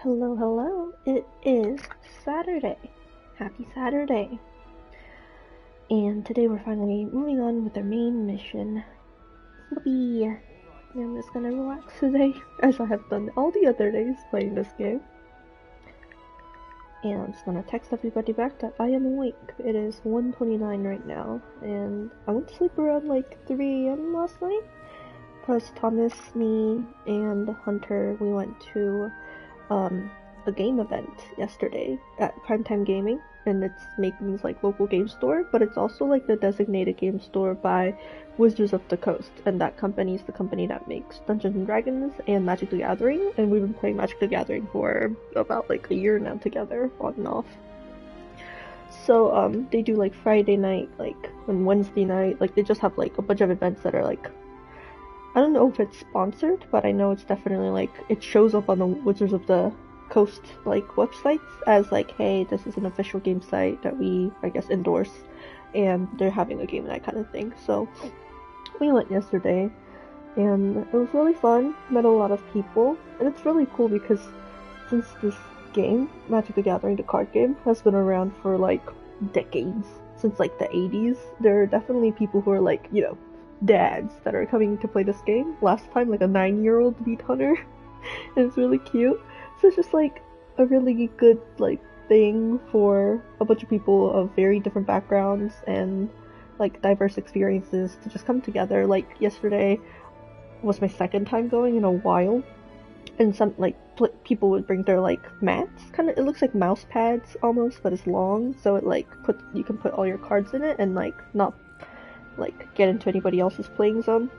Hello, hello. It is Saturday. Happy Saturday. And today we're finally moving on with our main mission. Yippee! I'm just gonna relax today, as I have done all the other days playing this game. And I'm just gonna text everybody back that I am awake. It is 1:29 right now, and I went to sleep around like 3 a.m. last night. Because Thomas, me, and Hunter, we went to a game event yesterday at Primetime Gaming, and it's Macon's like local game store, but it's also like the designated game store by Wizards of the Coast, and that company is the company that makes Dungeons and Dragons and Magic the Gathering, and we've been playing Magic the Gathering for about like a year now together, on and off. So they do like Friday night, like, and Wednesday night, like they just have like a bunch of events that are like, I don't know if it's sponsored, but I know it's definitely like, it shows up on the Wizards of the Coast like websites as like, hey, this is an official game site that we, I guess, endorse, and they're having a game night kind of thing. So we went yesterday, and it was really fun, met a lot of people, and it's really cool because since this game, Magic the Gathering, the card game, has been around for like decades, since like the 80s, there are definitely people who are like, you know, dads that are coming to play this game. Last time, like a 9-year-old beat Hunter, and it's really cute. So it's just like a really good like thing for a bunch of people of very different backgrounds and like diverse experiences to just come together. Like yesterday was my second time going in a while, and some like people would bring their like mats. Kind of, it looks like mouse pads almost, but it's long, so it like you can put all your cards in it and like not like get into anybody else's playing zone.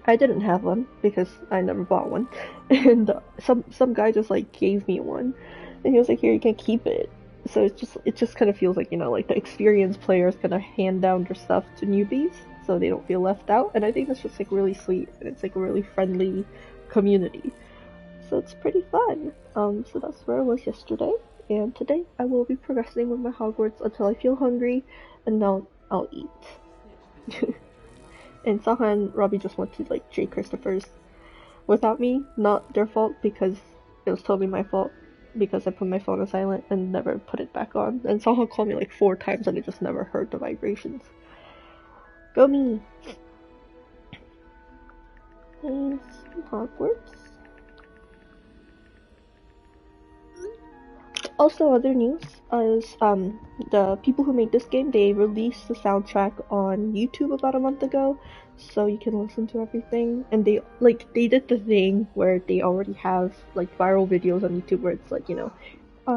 I didn't have one because I never bought one, and some guy just like gave me one, and he was like, "Here, you can keep it." So it just kind of feels like, you know, like the experienced players kind of hand down their stuff to newbies so they don't feel left out, and I think that's just like really sweet, and it's like a really friendly community. So it's pretty fun. So that's where I was yesterday, and today I will be progressing with my Hogwarts until I feel hungry, and then I'll eat. And Saha and Robbie just went to like J. Christopher's without me, not their fault because it was totally my fault because I put my phone on silent and never put it back on. And Saha called me like 4 times and I just never heard the vibrations. Go me! And Hogwarts. Also, other news is the people who made this game, they released the soundtrack on YouTube about a month ago, so you can listen to everything. And they did the thing where they already have like viral videos on YouTube where it's like, you know,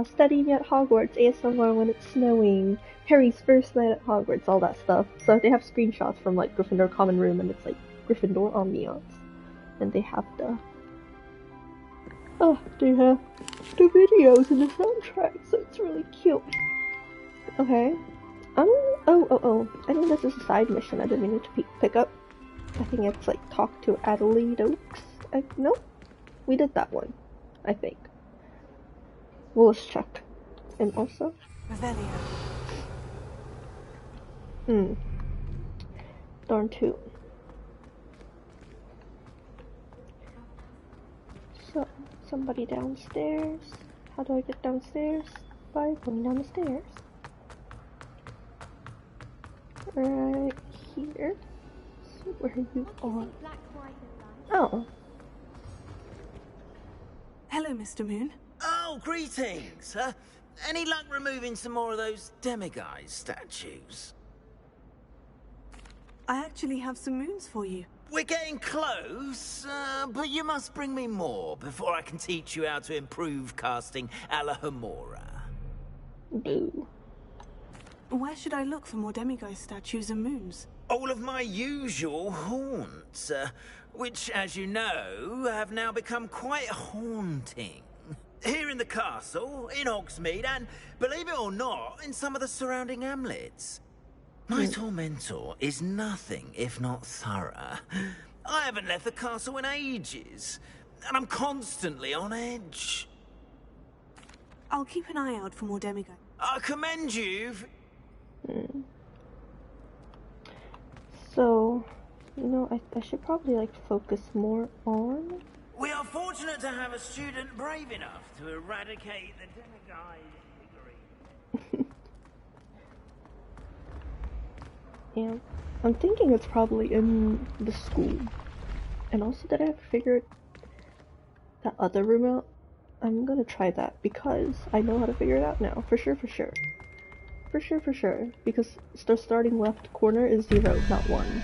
studying at Hogwarts ASMR when it's snowing, Harry's first night at Hogwarts, all that stuff. So they have screenshots from like Gryffindor Common Room, and it's like Gryffindor ambiance, and they have the the videos and the soundtrack, so it's really cute. Okay. I think this is a side mission I didn't mean to pick up. I think it's like talk to Adelaide Oaks. No? We did that one, I think. Well, let's check. And also... Revelio. Darn too. So, somebody downstairs. How do I get downstairs? By going down the stairs. Right here. See where you are. Oh. Hello, Mr. Moon. Oh, greetings! Any luck removing some more of those demiguise statues? I actually have some moons for you. We're getting close, but you must bring me more before I can teach you how to improve casting Alohomora. Boo. Where should I look for more demiguise statues and moons? All of my usual haunts, which, as you know, have now become quite haunting. Here in the castle, in Hogsmeade, and, believe it or not, in some of the surrounding hamlets. My tormentor is nothing if not thorough. I haven't left the castle in ages, and I'm constantly on edge. I'll keep an eye out for more demiguise. I commend you. So, you know, I should probably like focus more on We are fortunate to have a student brave enough to eradicate the demiguise figurine. Yeah. I'm thinking it's probably in the school. And also, did I figure that other room out? I'm gonna try that because I know how to figure it out now. For sure, for sure. For sure, for sure. Because the starting left corner is 0, not 1.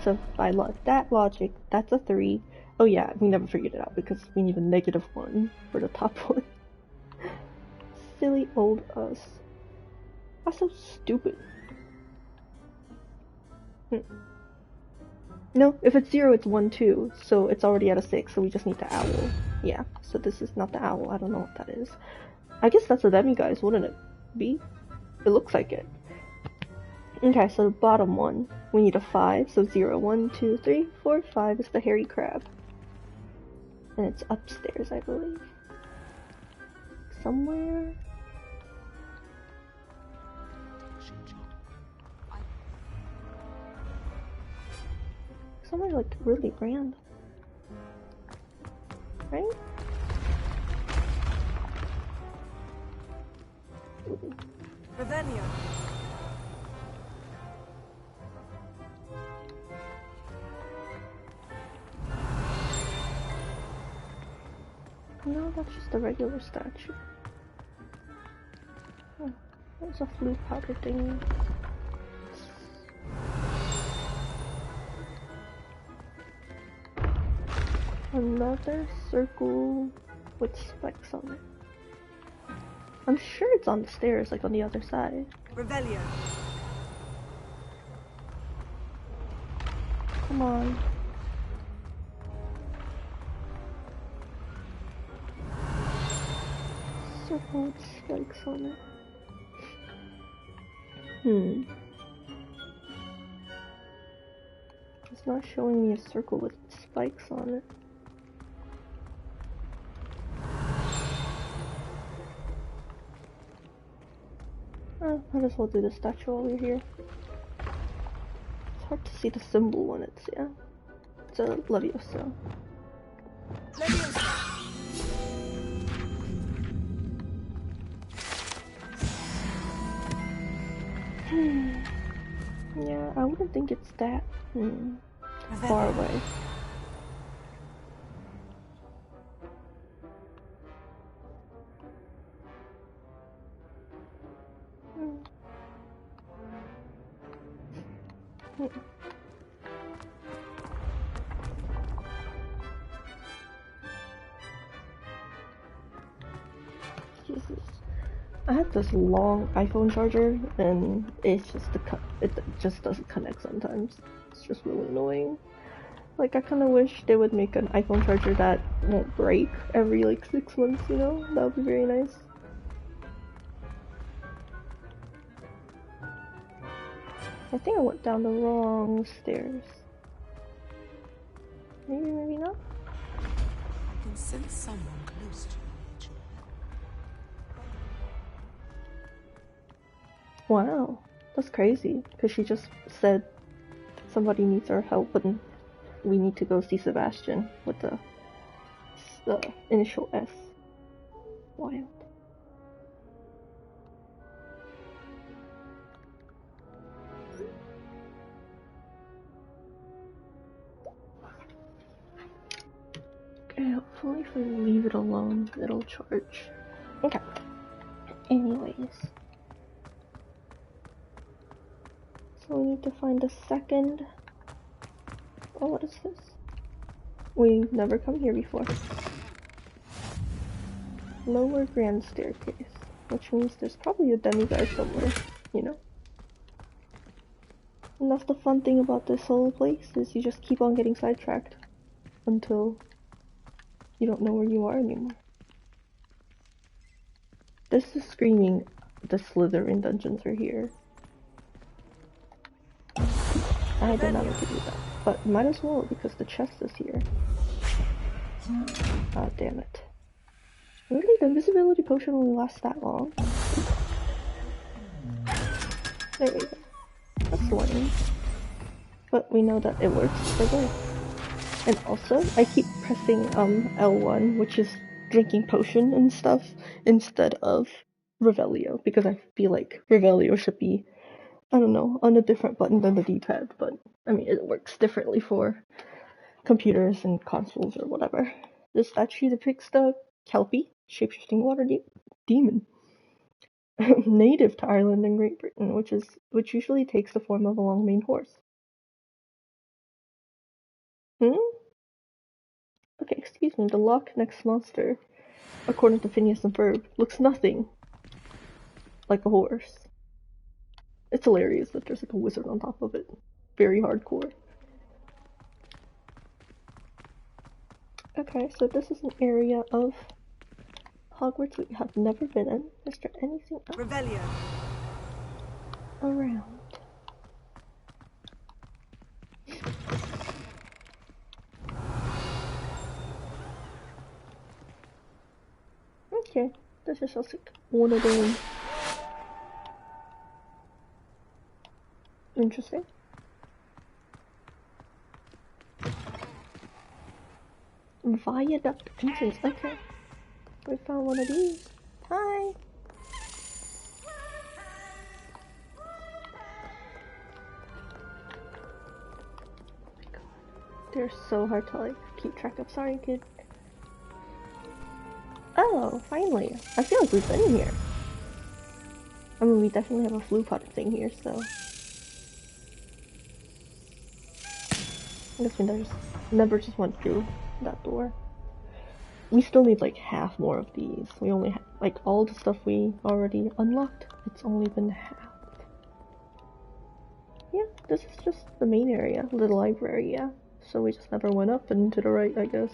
So by that logic, that's a 3. Oh yeah, we never figured it out because we need a -1 for the top one. Silly old us. That's so stupid. No, if it's 0, it's 1, 2. So it's already at a 6, so we just need the owl. Yeah, so this is not the owl. I don't know what that is. I guess that's a demiguise, wouldn't it be? It looks like it. Okay, so the bottom one, we need a 5, so 0, 1, 2, 3, 4, 5 is the hairy crab. And it's upstairs, I believe. Somewhere. Somewhere like really random. Right? Revelio. No, that's just a regular statue. Oh, there's a flute powder thing. Another circle with spikes on it. I'm sure it's on the stairs, like on the other side. Revelio. Come on. Circle with spikes on it. It's not showing me a circle with spikes on it. Might as well do the statue while we're here. It's hard to see the symbol when it's, yeah. It's a Leviosa. Yeah, I wouldn't think it's that far away. Jesus. I have this long iPhone charger and it's just it just doesn't connect sometimes. It's just really annoying. Like I kinda wish they would make an iPhone charger that won't break every like 6 months, you know? That would be very nice. I think I went down the wrong stairs. Maybe not? I can sense someone close to you. Wow, that's crazy. Because she just said somebody needs our help and we need to go see Sebastian with the initial S. Wild. Okay, hopefully if I leave it alone, it'll charge. Okay. Anyways. So we need to find the second... Oh, what is this? We've never come here before. Lower grand staircase. Which means there's probably a demiguise somewhere, you know? And that's the fun thing about this whole place, is you just keep on getting sidetracked. Until you don't know where you are anymore. This is screaming the Slytherin dungeons are here. I did not mean to do that, but might as well because the chest is here. Ah, damn it. Really? The invisibility potion only lasts that long? There we go. That's lame. But we know that it works for both. And also, I keep pressing L1, which is drinking potion and stuff, instead of Revelio, because I feel like Revelio should be, I don't know, on a different button than the D-pad, but I mean, it works differently for computers and consoles or whatever. This statue depicts the Kelpie, shapeshifting water demon, native to Ireland and Great Britain, which usually takes the form of a long-maned horse. Okay, excuse me, the Loch Ness Monster, according to Phineas and Ferb, looks nothing like a horse. It's hilarious that there's like a wizard on top of it. Very hardcore. Okay, so this is an area of Hogwarts we have never been in. Is there anything else Revelio. around? Okay, this is just like one of them. Interesting. Viaduct entrance. Okay, we found one of these. Hi. They're so hard to like keep track of. Sorry, kid. Oh, finally. I feel like we've been here. I mean, we definitely have a flue pot thing here, so I guess we never just went through that door. We still need like half more of these. We only have like all the stuff we already unlocked. It's only been half. Yeah, this is just the main area, the library, yeah. So we just never went up and to the right, I guess.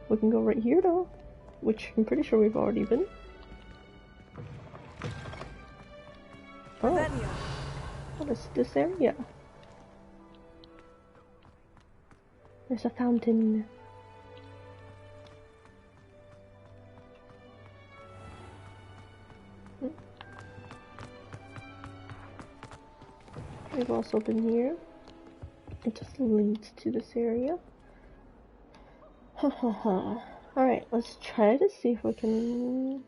We can go right here though, which I'm pretty sure we've already been. Oh, what is this area? There's a fountain. We've also been here. It just leads to this area. Hahaha. Alright, let's try to see if we can...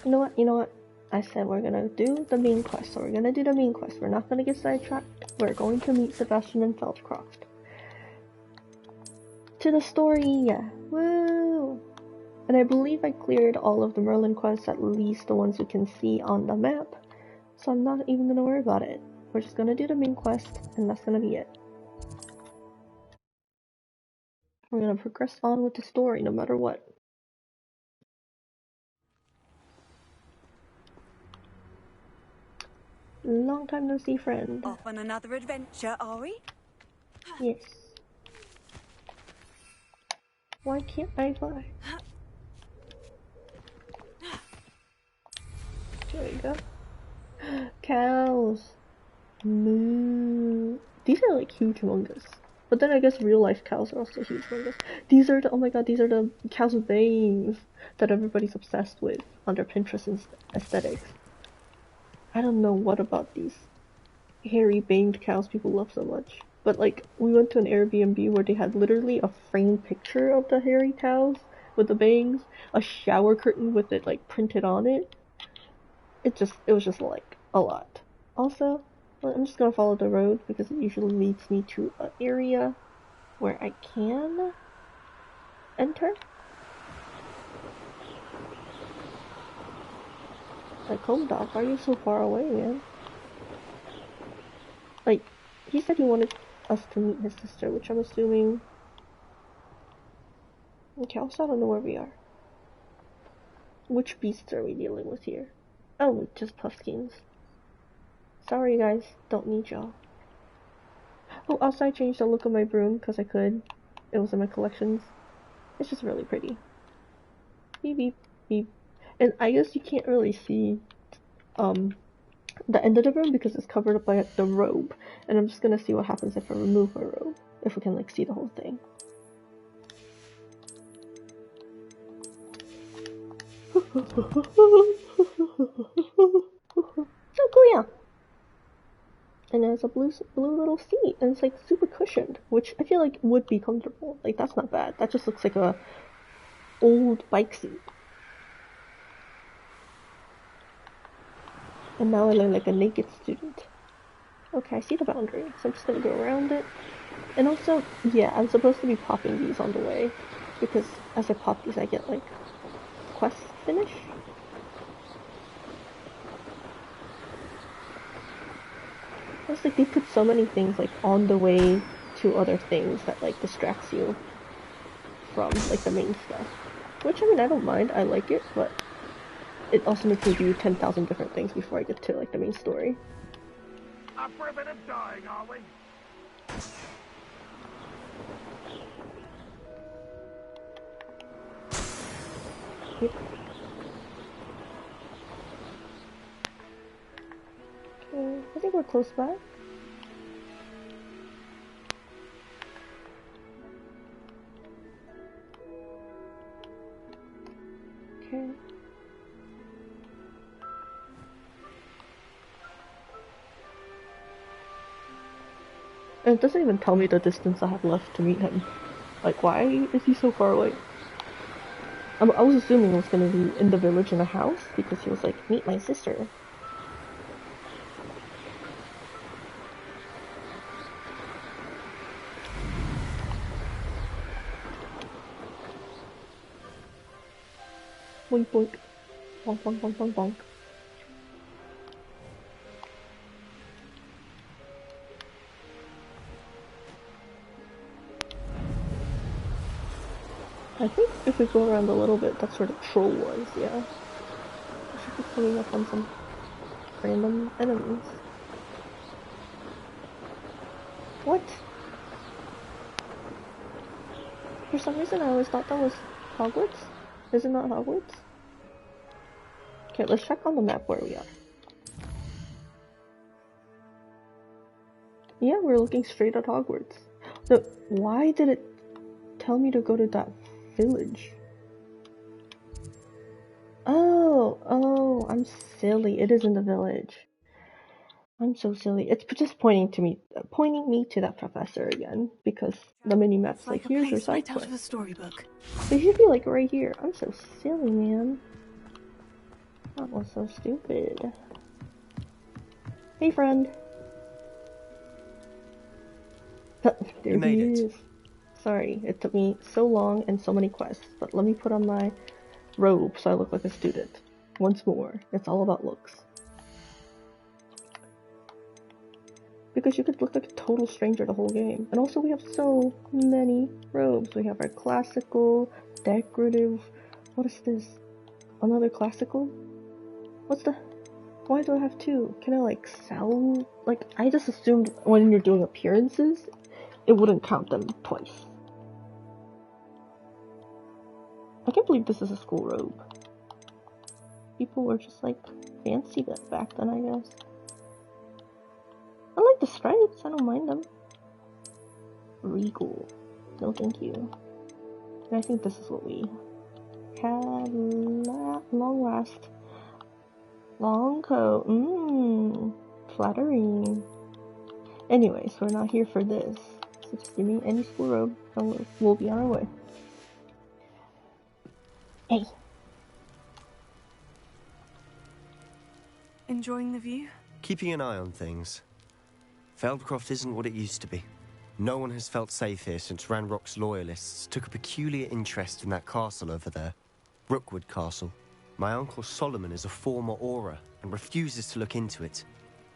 You know what? I said we're gonna do the main quest, so we're gonna do the main quest. We're not gonna get sidetracked. We're going to meet Sebastian and Feldcroft. To the story, yeah. Woo! And I believe I cleared all of the Merlin quests, at least the ones you can see on the map. So I'm not even gonna worry about it. We're just gonna do the main quest, and that's gonna be it. We're gonna progress on with the story no matter what. Long time no see, friend. Off on another adventure, are we? Yes. Why can't I fly? There we go. Cows. Moo. These are like huge humongous. But then I guess real life cows are also huge humongous. These are the, oh my god, these are the cows with bangs that everybody's obsessed with under Pinterest aesthetics. I don't know what about these hairy banged cows people love so much. But like, we went to an Airbnb where they had literally a framed picture of the hairy cows with the bangs, a shower curtain with it like printed on it. It was just like a lot. Also, I'm just gonna follow the road because it usually leads me to an area where I can enter. Like, Homedog, why are you so far away, man? Like, he said he wanted us to meet his sister, which I'm assuming... Okay, also I don't know where we are. Which beasts are we dealing with here? Oh, just Puffskins. Sorry guys, don't need y'all. Oh, also I changed the look of my broom, because I could. It was in my collections. It's just really pretty. Beep beep beep. And I guess you can't really see the end of the room because it's covered up by the robe. And I'm just gonna see what happens if I remove my robe. If we can like see the whole thing. So cool, yeah. And it has a blue little seat, and it's like super cushioned, which I feel like would be comfortable. Like that's not bad. That just looks like a old bike seat. And now I look like a naked student. Okay, I see the boundary, so I'm just gonna go around it. And also, yeah, I'm supposed to be popping these on the way, because as I pop these, I get like quest finish. It's like they put so many things like on the way to other things that like distracts you from like the main stuff. Which I mean, I don't mind. I like it, but it also makes me do 10,000 different things before I get to like the main story. Up for a bit of dying, are we? Yep. Okay, I think we're close by. Okay. And it doesn't even tell me the distance I have left to meet him. Like, why is he so far away? I was assuming it was gonna be in the village in a house, because he was like, meet my sister. Boink boink. Bonk bonk bonk bonk bonk. I think if we go around a little bit, that's where the troll was, yeah. I should be coming up on some random enemies. What? For some reason I always thought that was Hogwarts? Is it not Hogwarts? Okay, let's check on the map where we are. Yeah, we're looking straight at Hogwarts. So, why did it tell me to go to that village? Oh, I'm silly. It is in the village. I'm so silly. It's just pointing me to that professor again, because the mini-map's like, here's your side quest. Out of a storybook. They should be like right here. I'm so silly, man. That was so stupid. Hey, friend. There you made he it. is. Sorry, it took me so long and so many quests, but let me put on my robe so I look like a student. Once more, it's all about looks. Because you could look like a total stranger the whole game. And also we have so many robes. We have our classical, decorative... What is this? Another classical? What's the... Why do I have two? Can I like sell... Like, I just assumed when you're doing appearances, it wouldn't count them twice. I can't believe this is a school robe. People were just like fancy back then, I guess. I like the stripes, I don't mind them. Regal. No thank you. And I think this is what we had long last. Long coat. Flattering. Anyways, we're not here for this. So just give me any school robe and we'll be on our way. Hey. Enjoying the view? Keeping an eye on things. Feldcroft isn't what it used to be. No one has felt safe here since Ranrock's loyalists took a peculiar interest in that castle over there. Rookwood Castle. My uncle Solomon is a former Auror and refuses to look into it,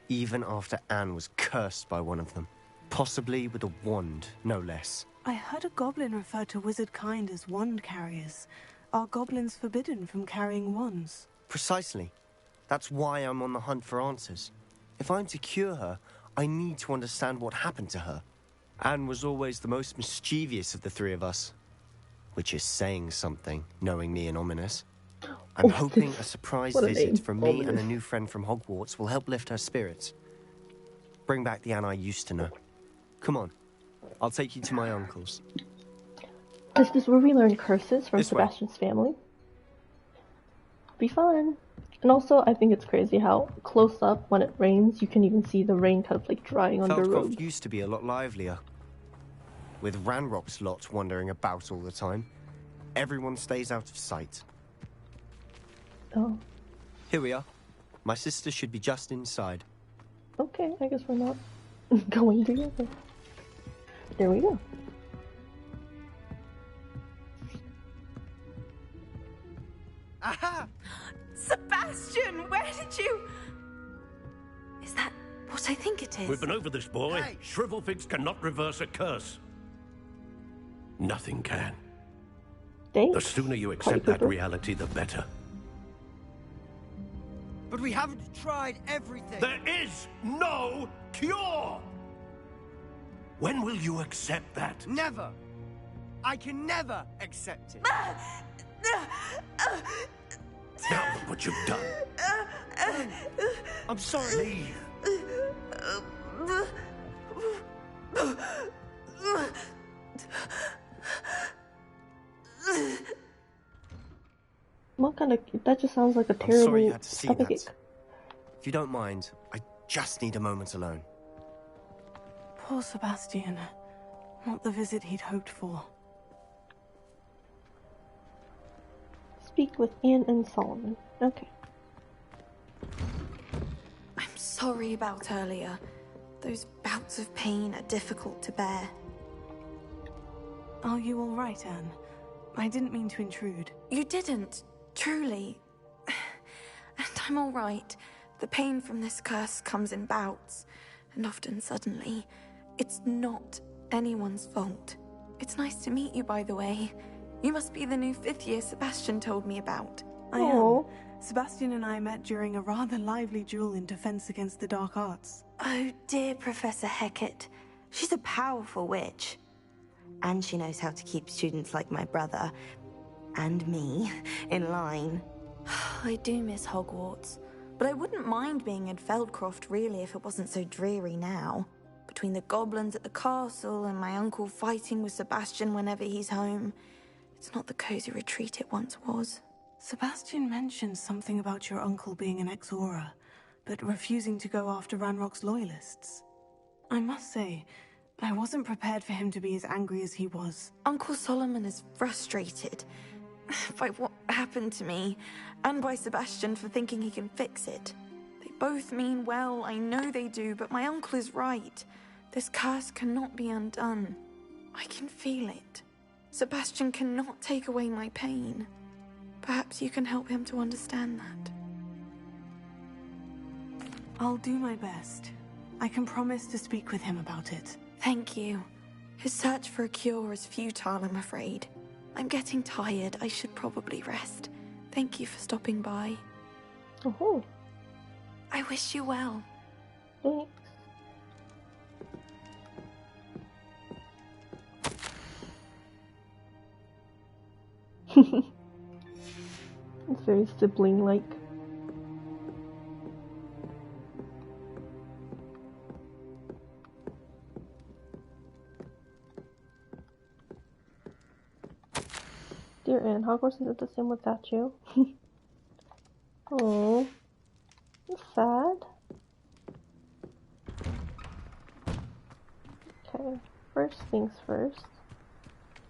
even after Anne was cursed by one of them. Possibly with a wand, no less. I heard a goblin refer to wizard kind as wand carriers. Are goblins forbidden from carrying wands? Precisely. That's why I'm on the hunt for answers. If I'm to cure her, I need to understand what happened to her. Anne was always the most mischievous of the three of us. Which is saying something, knowing me and Ominous. I'm hoping a surprise visit from me and a new friend from Hogwarts will help lift her spirits. Bring back the Anne I used to know. Come on, I'll take you to my uncle's. Is this where we learn curses from Sebastian's family? Be fun. And also, I think it's crazy how close up, when it rains, you can even see the rain kind of like drying on the road. Feldcroft used to be a lot livelier. With Ranrock's lot wandering about all the time, everyone stays out of sight. Oh, Here we are. My sister should be just inside. okay, I guess we're not going together. There we go. Aha! Sebastian, where did you... Is that what I think it is? We've been over this, boy. Hey. Shrivelfix cannot reverse a curse. Nothing can. Thanks. The sooner you accept that Piper. reality, the better. But we haven't tried everything. There is no cure! When will you accept that? Never. I can never accept it. Now look what you've done. I'm sorry. Leave. What kind of... That just sounds like a I'm terrible sorry you had to see stomach that. ache. If you don't mind, I just need a moment alone. Poor Sebastian. Not the visit he'd hoped for. Speak with Anne and Solomon. Okay. I'm sorry about earlier. Those bouts of pain are difficult to bear. Are you all right, Anne? I didn't mean to intrude. You didn't, truly. And I'm all right. The pain from this curse comes in bouts, and often suddenly. It's not anyone's fault. It's nice to meet you, by the way. You must be the new 5th year Sebastian told me about. I Aw. am. Sebastian and I met during a rather lively duel in Defense Against the Dark Arts. Oh dear, Professor Hecat. She's a powerful witch. And she knows how to keep students like my brother, and me, in line. I do miss Hogwarts, but I wouldn't mind being in Feldcroft really if it wasn't so dreary now. Between the goblins at the castle and my uncle fighting with Sebastian whenever he's home, it's not the cozy retreat it once was. Sebastian mentioned something about your uncle being an ex-Auror, but refusing to go after Ranrock's loyalists. I must say, I wasn't prepared for him to be as angry as he was. Uncle Solomon is frustrated by what happened to me, and by Sebastian for thinking he can fix it. They both mean well, I know they do, but my uncle is right. This curse cannot be undone. I can feel it. Sebastian cannot take away my pain. Perhaps you can help him to understand that. I'll do my best. I can promise to speak with him about it. Thank you. His search for a cure is futile, I'm afraid. I'm getting tired. I should probably rest. Thank you for stopping by. Oh, I wish you well. thanks. It's very sibling-like. Dear Anne, Hogwarts isn't the same without you. Oh, that's sad. Okay, first things first.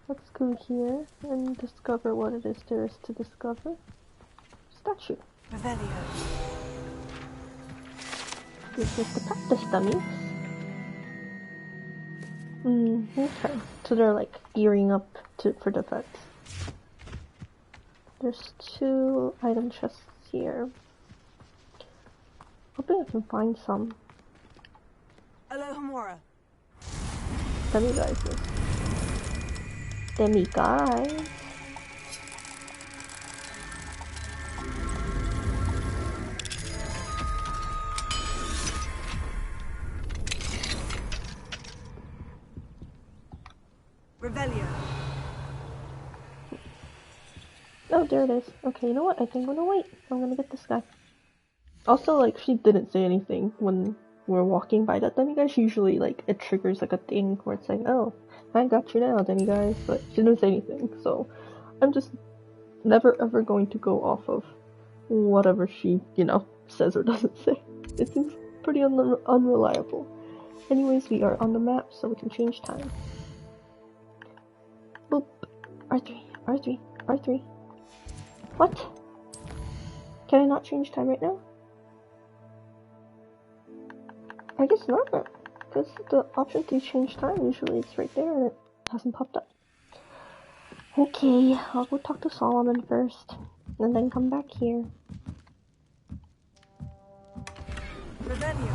Let's go here and discover what it is there is to discover. Statue. Revelio. This is the practice dummies. Okay. So they're like gearing up for defense. There's 2 item chests here. Hoping I can find some. Alohomora. Demiguises. Demiguise. Revelio. Oh, there it is. Okay, you know what? I think I'm gonna wait. I'm gonna get this guy. Also, like, she didn't say anything when we're walking by that demiguise. Usually, like, it triggers, like, a thing where it's like, oh, I got you now, demiguise. But she didn't say anything, so I'm just never ever going to go off of whatever she, says or doesn't say. It seems pretty unreliable. Anyways, we are on the map, so we can change time. Boop. R3, R3, R3. What? Can I not change time right now? I guess not, because the option to change time, usually it's right there and it hasn't popped up. Okay, I'll go talk to Solomon first, and then come back here. Revelio.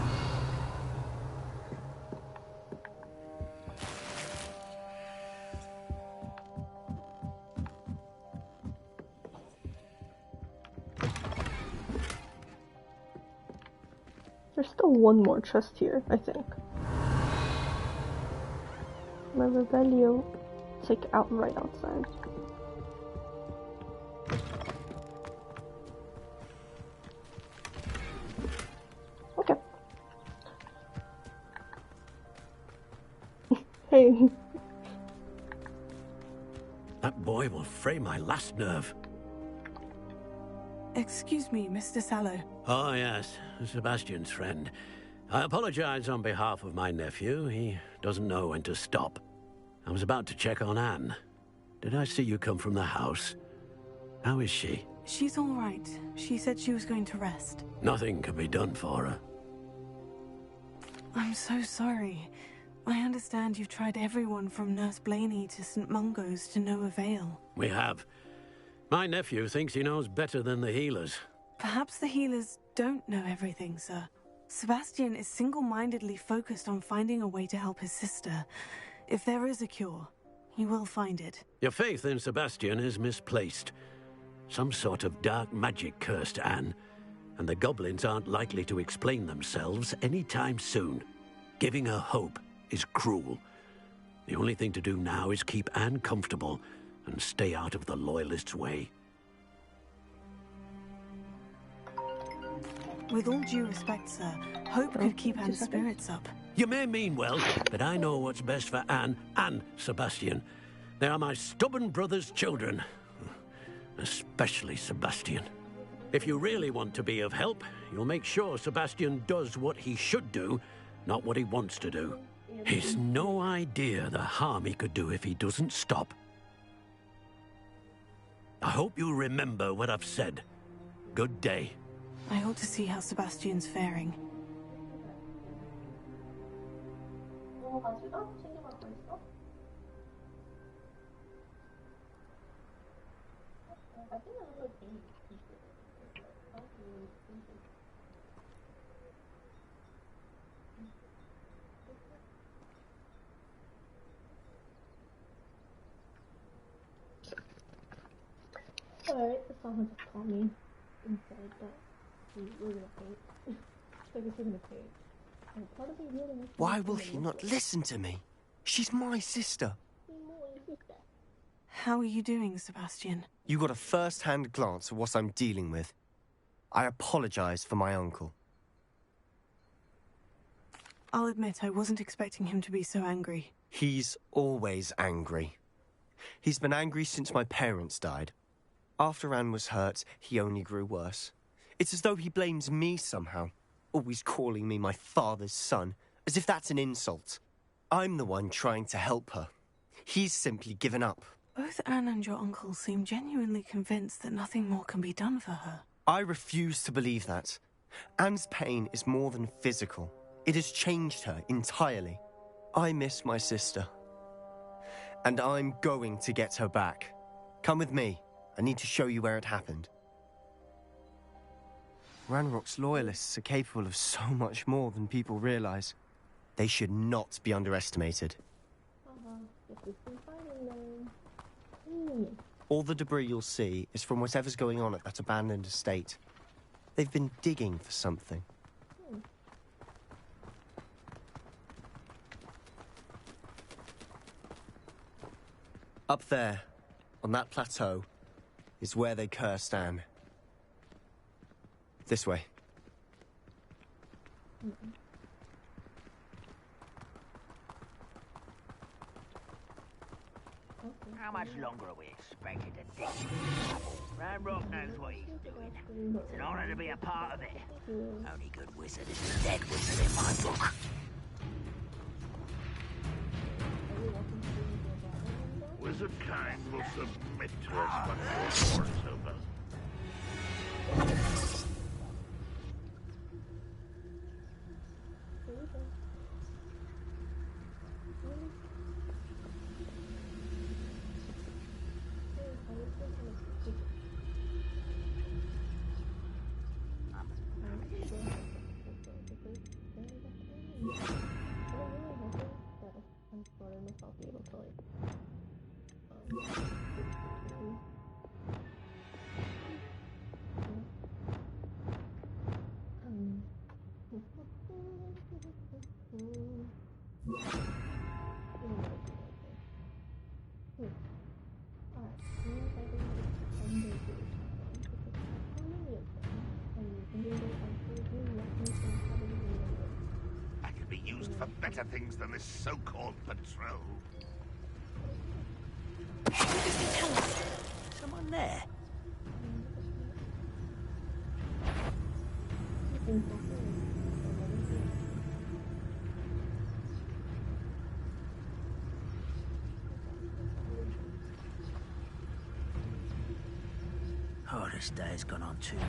There's still one more chest here, I think. My Revelio is like right outside. Okay. Hey. That boy will fray my last nerve. Excuse me, Mr. Sallow. Oh, yes, Sebastian's friend. I apologize on behalf of my nephew. He doesn't know when to stop. I was about to check on Anne. Did I see you come from the house? How is she? She's all right. She said she was going to rest. Nothing can be done for her. I'm so sorry. I understand you've tried everyone from Nurse Blaney to St. Mungo's to no avail. We have. My nephew thinks he knows better than the healers. Perhaps the healers don't know everything, sir. Sebastian is single-mindedly focused on finding a way to help his sister. If there is a cure, he will find it. Your faith in Sebastian is misplaced. Some sort of dark magic cursed Anne, and the goblins aren't likely to explain themselves anytime soon. Giving her hope is cruel. The only thing to do now is keep Anne comfortable and stay out of the Loyalists' way. With all due respect, sir, hope could keep Anne's spirits up. You may mean well, but I know what's best for Anne and Sebastian. They are my stubborn brother's children. Especially Sebastian. If you really want to be of help, you'll make sure Sebastian does what he should do, not what he wants to do. He's no idea the harm he could do if he doesn't stop. I hope you remember what I've said. Good day. I ought to see how Sebastian's faring. Alright, someone just called me and said that we're gonna pay. I guess we're gonna pay. And part of me really wants to. Why will he not listen to me? She's my sister. How are you doing, Sebastian? You got a first-hand glance at what I'm dealing with. I apologize for my uncle. I'll admit I wasn't expecting him to be so angry. He's always angry. He's been angry since my parents died. After Anne was hurt, he only grew worse. It's as though he blames me somehow, always calling me my father's son, as if that's an insult. I'm the one trying to help her. He's simply given up. Both Anne and your uncle seem genuinely convinced that nothing more can be done for her. I refuse to believe that. Anne's pain is more than physical. It has changed her entirely. I miss my sister. And I'm going to get her back. Come with me. I need to show you where it happened. Ranrock's Loyalists are capable of so much more than people realize. They should not be underestimated. All the debris you'll see is from whatever's going on at that abandoned estate. They've been digging for something. Up there, on that plateau, is where they cursed Anne. This way. Okay. How much longer are we expected to dig? Ranrock knows what he's doing. It's an honor to be a part of it. Only good wizard is a dead wizard in my book. Wizard kind will submit to us when we're forced over. I could be used for better things than this so-called patrol. Someone there? Oh, this day has gone on too long.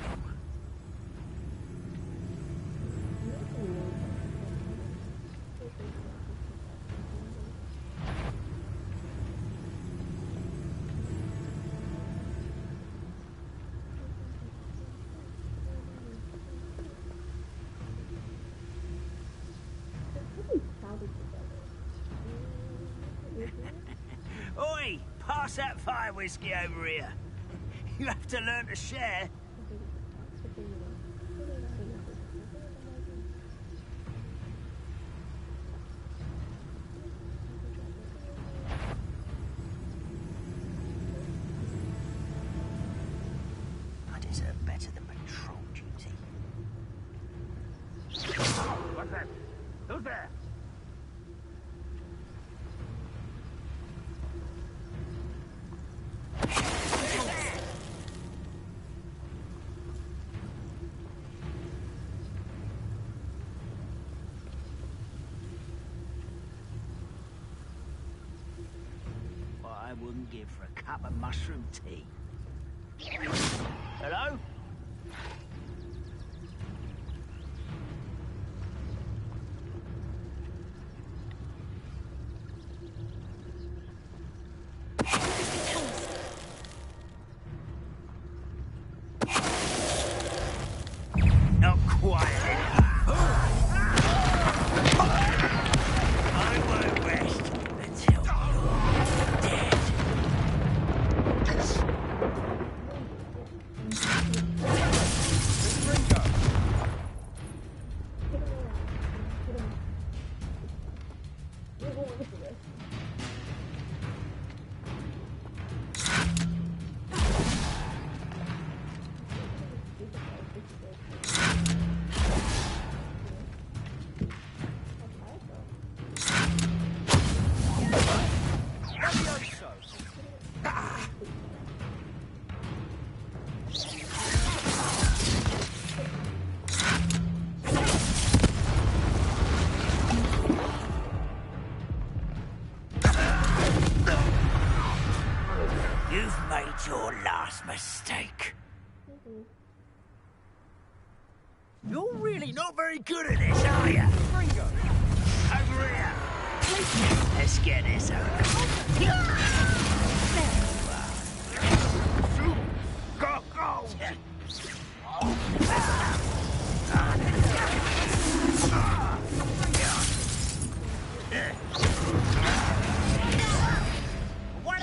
Oi! Pass that fire whiskey over here. You have to learn to share. I deserve better than patrol duty. What's that? Who's there? I wouldn't give for a cup of mushroom tea. Hello? Not quite. I won't rest until you're dead. You've made your last mistake. You're really not very good at this, are you? Ringo! Over here! Let's get this over. Go, go! What?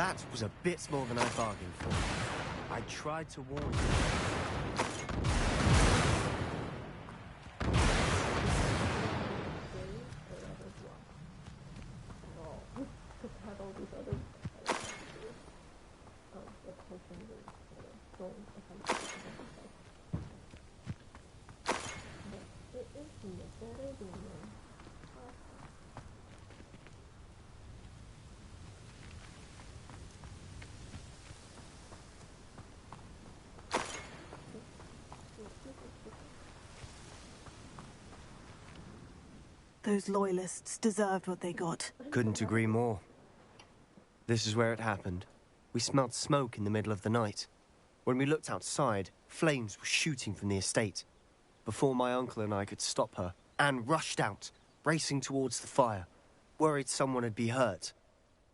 That was a bit more than I bargained for. I tried to warn you. Those loyalists deserved what they got. Couldn't agree more. This is where it happened. We smelled smoke in the middle of the night. When we looked outside, flames were shooting from the estate. Before my uncle and I could stop her, Anne rushed out, racing towards the fire, worried someone had been hurt.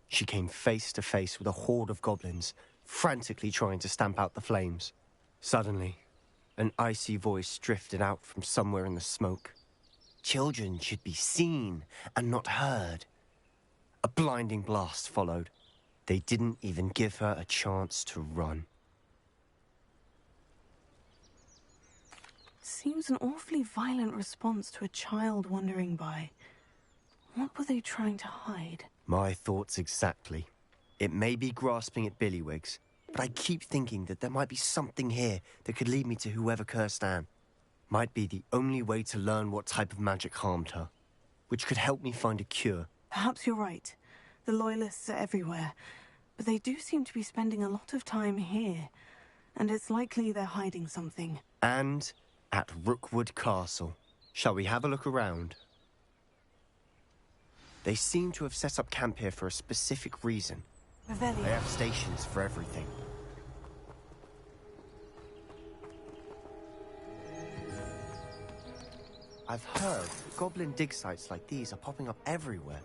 She came face to face with a horde of goblins, frantically trying to stamp out the flames. Suddenly, an icy voice drifted out from somewhere in the smoke. Children should be seen and not heard. A blinding blast followed. They didn't even give her a chance to run. Seems an awfully violent response to a child wandering by. What were they trying to hide? My thoughts exactly. It may be grasping at Billywigs, but I keep thinking that there might be something here that could lead me to whoever cursed Anne. Might be the only way to learn what type of magic harmed her, which could help me find a cure. Perhaps you're right. The Loyalists are everywhere, but they do seem to be spending a lot of time here, and it's likely they're hiding something. And at Rookwood Castle. Shall we have a look around? They seem to have set up camp here for a specific reason. Revelio. They have stations for everything. I've heard that goblin dig sites like these are popping up everywhere.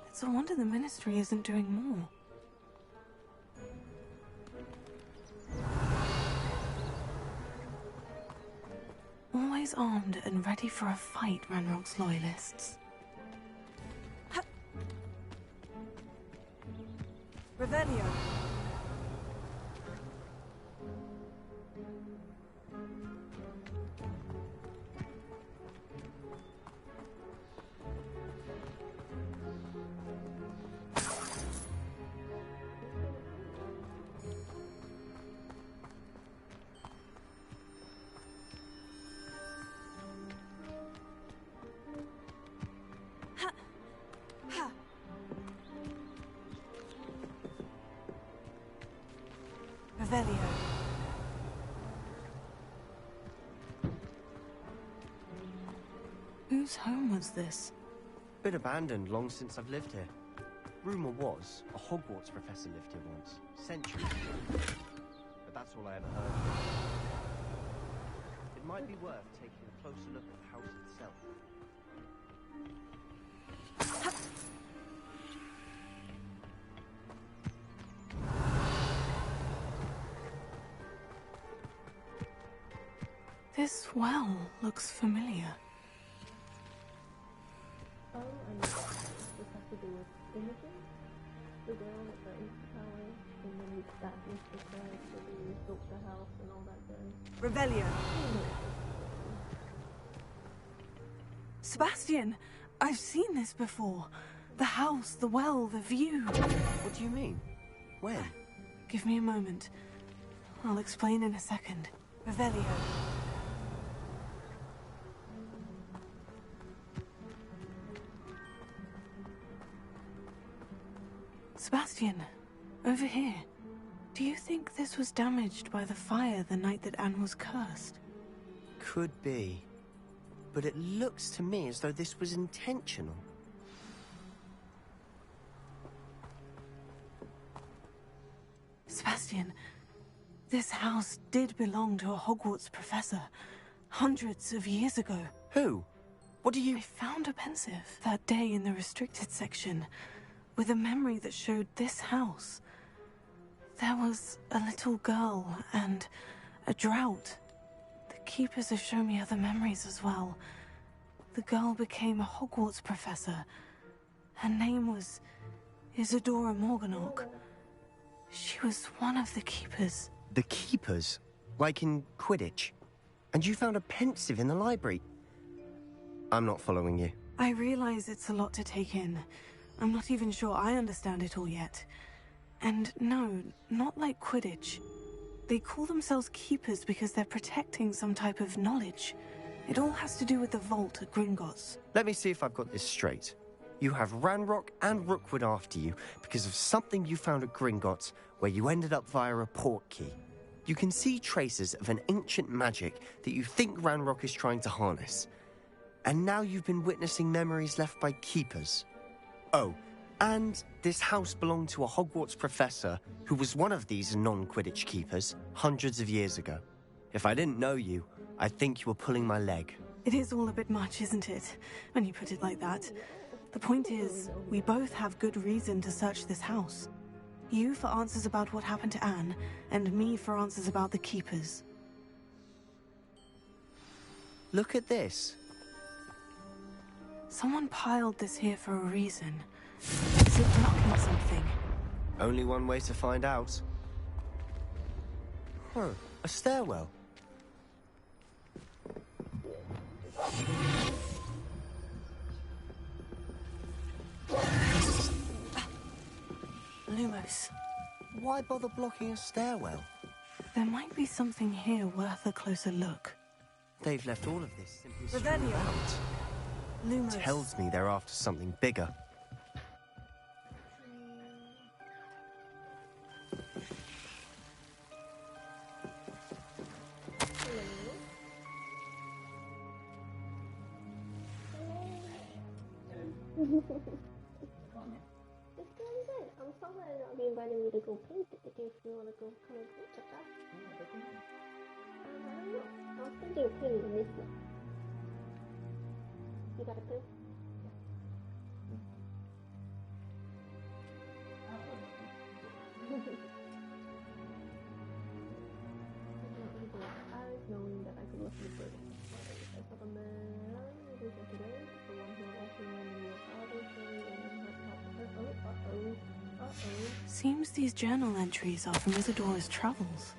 It's a wonder the Ministry isn't doing more. Always armed and ready for a fight, Ranrock's Loyalists. Revelio. Revelio. Whose home was this? Been abandoned long since I've lived here. Rumor was a Hogwarts professor lived here once, centuries ago. But that's all I ever heard. It might be worth taking a closer look at the house itself. This well looks familiar. Oh, I know. This has to do with Imogen, the girl at the East Tower, and then we established the church, so we built the house and all that jazz. Revelio. Sebastian, I've seen this before. The house, the well, the view. What do you mean? When? Give me a moment. I'll explain in a second. Revelio. Sebastian, over here. Do you think this was damaged by the fire the night that Anne was cursed? Could be. But it looks to me as though this was intentional. Sebastian, this house did belong to a Hogwarts professor, hundreds of years ago. Who? What do you... I found a pensive that day in the restricted section, with a memory that showed this house. There was a little girl and a drought. The keepers have shown me other memories as well. The girl became a Hogwarts professor. Her name was Isadora Morganach. She was one of the Keepers. The Keepers? Like in Quidditch? And you found a pensive in the library? I'm not following you. I realize it's a lot to take in. I'm not even sure I understand it all yet. And no, not like Quidditch. They call themselves Keepers because they're protecting some type of knowledge. It all has to do with the vault at Gringotts. Let me see if I've got this straight. You have Ranrock and Rookwood after you because of something you found at Gringotts where you ended up via a port key. You can see traces of an ancient magic that you think Ranrock is trying to harness. And now you've been witnessing memories left by Keepers. Oh, and this house belonged to a Hogwarts professor who was one of these non-Quidditch Keepers hundreds of years ago. If I didn't know you, I'd think you were pulling my leg. It is all a bit much, isn't it? When you put it like that. The point is, we both have good reason to search this house. You for answers about what happened to Anne, and me for answers about the Keepers. Look at this. Someone piled this here for a reason. Is it blocking something? Only one way to find out. Huh, a stairwell. Lumos. Why bother blocking a stairwell? There might be something here worth a closer look. They've left all of this simply Revelio. strewn about. Lumos. Tells me they're after something bigger. It's going good. I'm sorry I'll be inviting you to go paint it if you want to go come and check that. I don't know. I was thinking of painting this one. You got a pen? Eyes knowing that I could look you further. I saw the man who was today, the one who also knew your father, Seems these journal entries are from Isadora's travels.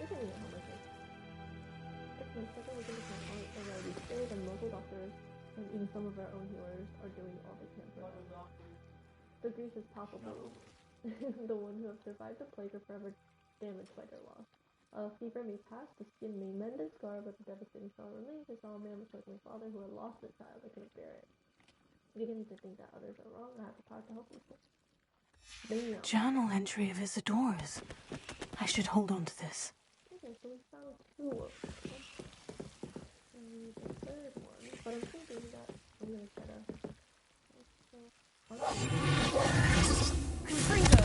This isn't how much it is. It's my second week in the camp already. Still, the local doctors and even some of our own healers are doing all they can for us. The grief is palpable. The one who have survived the plague are forever damaged by their loss. A fever may pass, the skin may mend and scar, but the devastating scar remains. I saw a man like my father who had lost a child. I couldn't bear it. Beginning to think that others are wrong, I have the power to help people. Journal entry of Isadora's. I should hold on to this. Okay, so we found two of them. And the third one, but I'm thinking that I'm gonna try to... Confringo!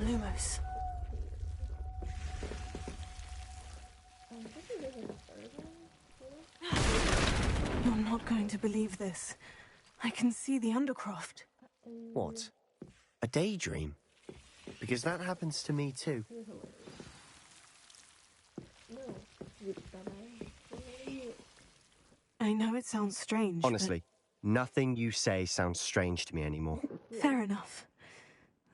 Lumos. You're not going to believe this. I can see the Undercroft. What? A daydream? Because that happens to me too. I know it sounds strange. Honestly, nothing you say sounds strange to me anymore. Fair enough.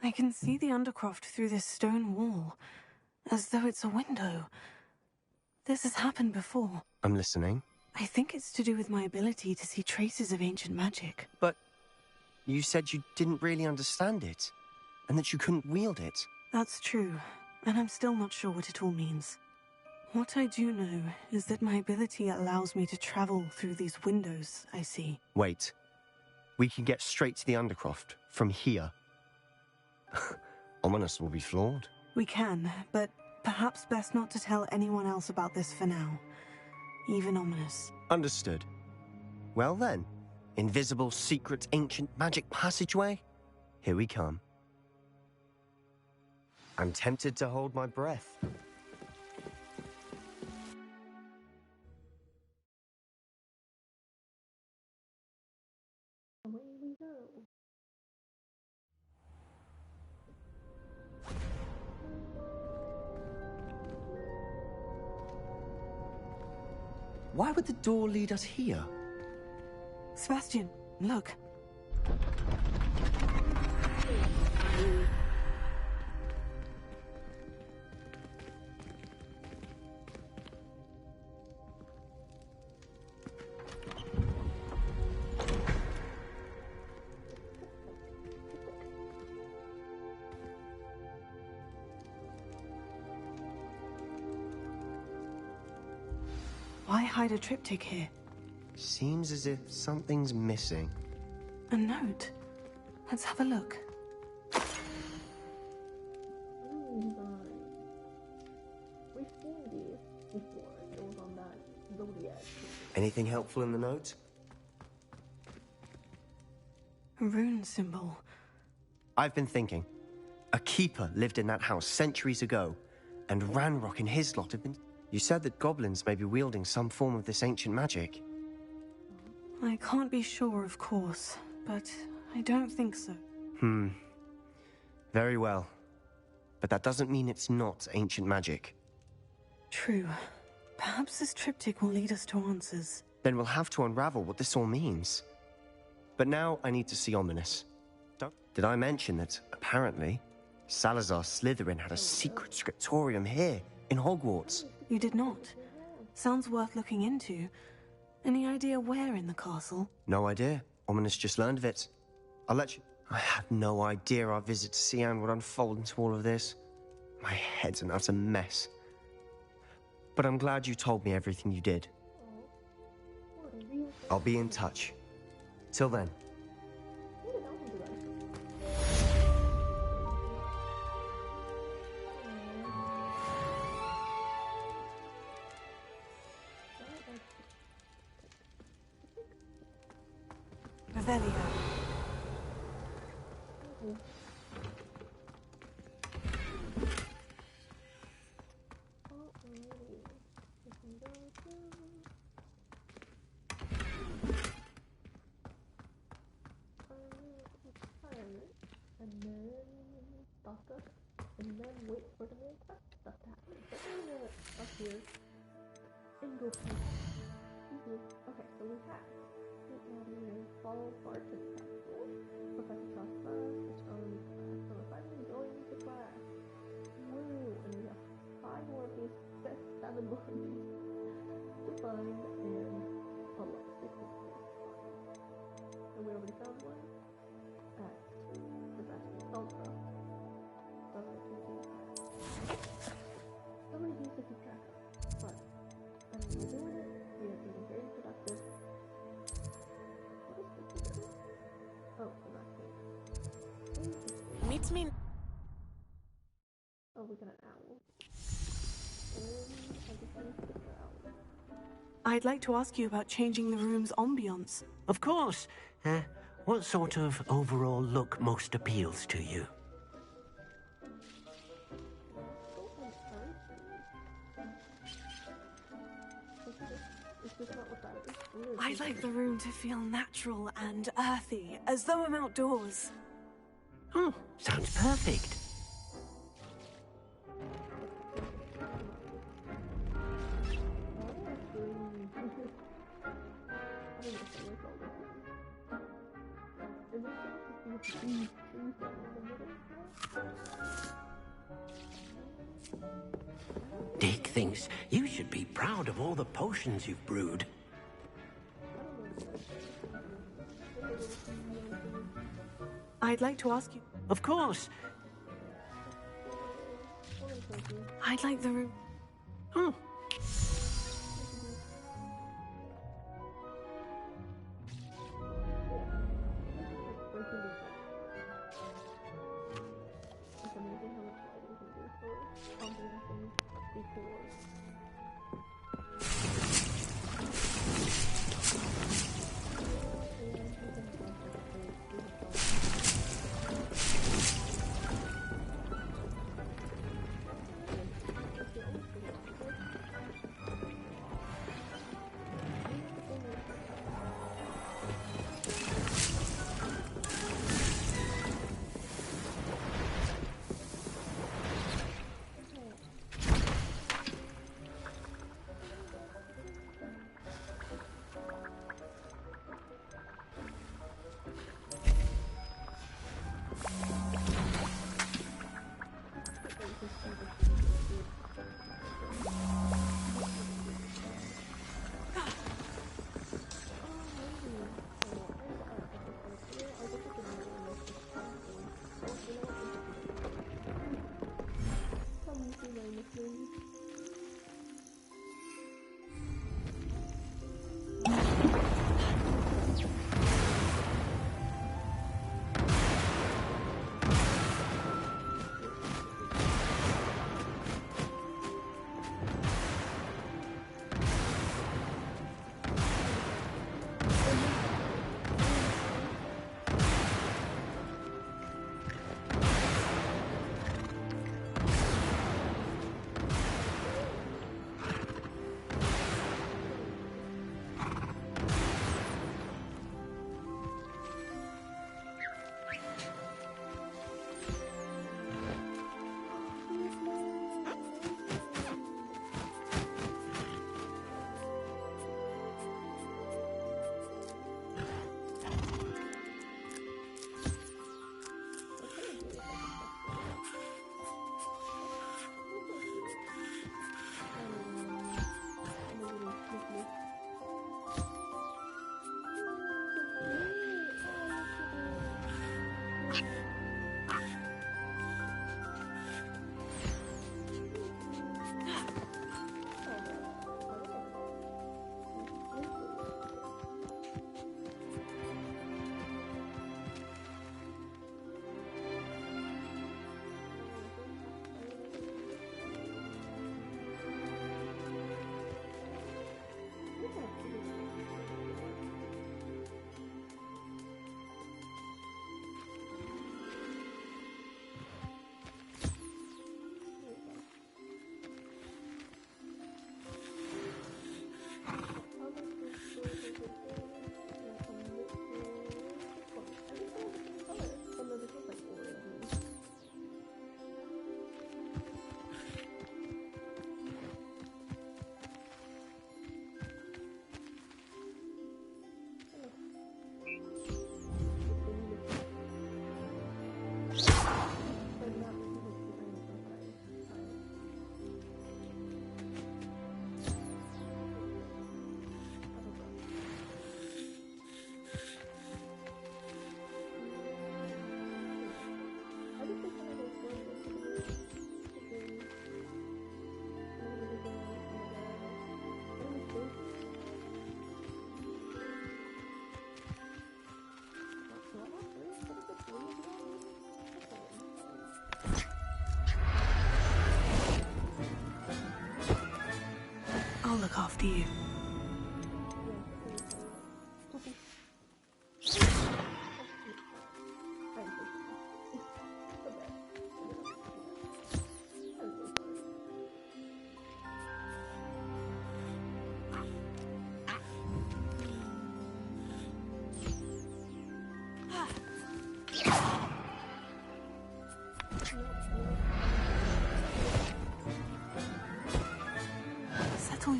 I can see the Undercroft through this stone wall, as though it's a window. This has happened before. I'm listening. I think it's to do with my ability to see traces of ancient magic. But you said you didn't really understand it, and that you couldn't wield it. That's true, and I'm still not sure what it all means. What I do know is that my ability allows me to travel through these windows I see. Wait. We can get straight to the Undercroft from here. Ominis will be floored. We can, but perhaps best not to tell anyone else about this for now. Even Ominis. Understood. Well then, invisible, secret, ancient magic passageway? Here we come. I'm tempted to hold my breath. Away we go. Why would the door lead us here? Sebastian, look. Why hide a triptych here? Seems as if something's missing. A note. Let's have a look. We've seen these before. It was on that Zodiac. Anything helpful in the note? A rune symbol. I've been thinking. A keeper lived in that house centuries ago, and Ranrock and his lot have been... You said that goblins may be wielding some form of this ancient magic. I can't be sure, of course, but I don't think so. Very well. But that doesn't mean it's not ancient magic. True. Perhaps this triptych will lead us to answers. Then we'll have to unravel what this all means. But now I need to see Ominis. Did I mention that, apparently, Salazar Slytherin had a secret scriptorium here, in Hogwarts? You did not. Sounds worth looking into. Any idea where in the castle? No idea. Ominis just learned of it. I'll let you... I had no idea our visit to Cian would unfold into all of this. My head's an utter mess. But I'm glad you told me everything you did. I'll be in touch. Till then. Revelio. And then stock up, and then wait for the main quest stuff to happen. So I'm gonna up here and go through. Okay, so we have follow Bart to the castle. Professor Class class, which so if I'm going to class. Woo! And we have 5 more of these 7 more of these to find and public. And we already found one at Sebastian Saltra. So many things to keep track of. But we're doing it. We are being very productive. Oh, Sebastian. Meet me. Oh, we got an owl. I decided to get the owl. I'd like to ask you about changing the room's ambience. Of course. What sort of overall look most appeals to you? I'd like the room to feel natural and earthy, as though I'm outdoors. Oh, sounds perfect. Dick thinks you should be proud of all the potions you've brewed. I'd like to ask you... Of course. I'd like the room... Oh.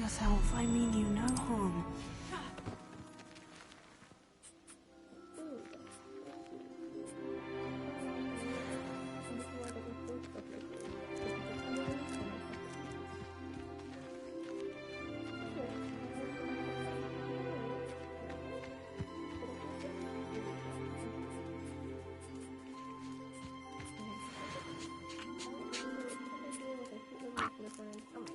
yourself. I mean you no harm. Oh